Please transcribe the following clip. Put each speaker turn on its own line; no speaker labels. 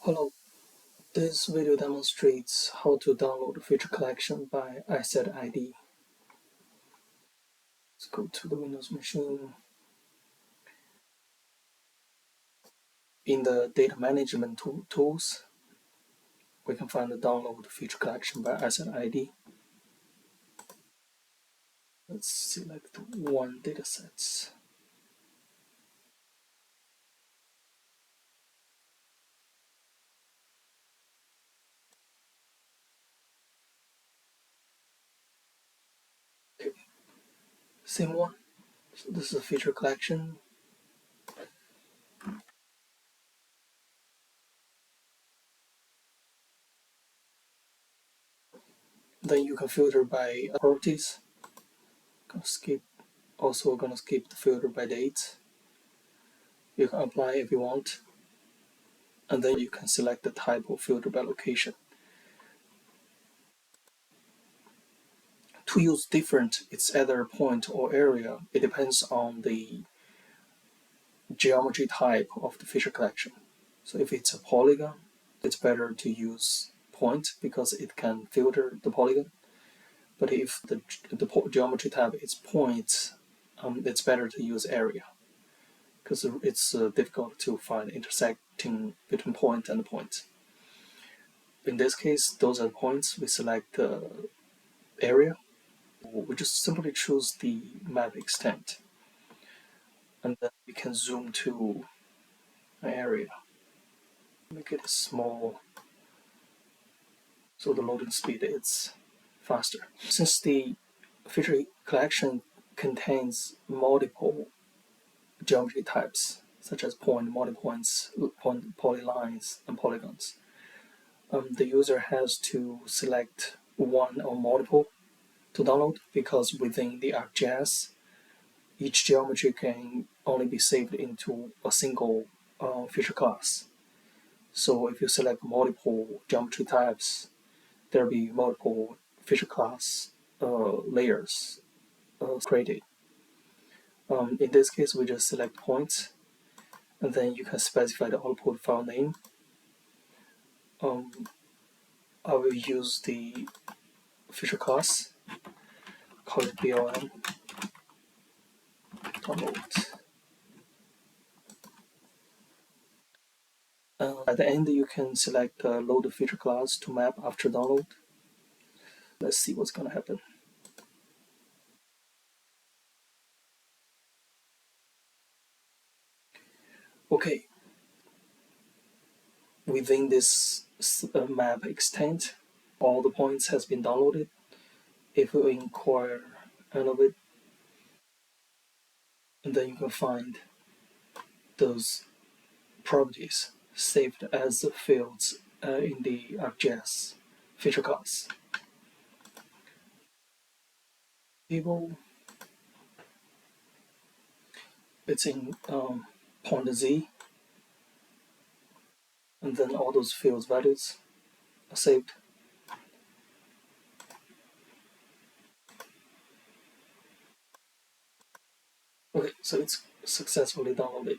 Hello, this video demonstrates how to download a feature collection by asset ID. Let's go to the Windows machine. In the data management tools, we can find the download feature collection by asset ID. Let's select one dataset. Okay, same one. So this is a feature collection. Then you can filter by properties. Also gonna skip the filter by date. You can apply if you want. And then you can select the type of filter by location. To use different, it's either point or area. It depends on the geometry type of the feature collection. So if it's a polygon, it's better to use point because it can filter the polygon. But if the geometry type is point, it's better to use area because it's difficult to find intersecting between point and point. In this case, those are the points. We select area. We just simply choose the map extent. And then we can zoom to an area, make it small so the loading speed is faster. Since the feature collection contains multiple geometry types such as point, multipoints, polylines, and polygons, the user has to select one or multiple to download because within the ArcGIS, each geometry can only be saved into a single feature class. So if you select multiple geometry types, there'll be multiple feature class layers created. In this case, we just select points, and then you can specify the output file name. I will use the feature class, call it BLM, download. At the end, you can select load the feature class to map after download. Let's see what's going to happen. Okay, within this map extent, all the points has been downloaded. If you inquire any of it, and then you can find those properties saved as fields in the ArcGIS feature class. Table, it's in point Z, and then all those fields values are saved. Okay, so it's successfully downloaded.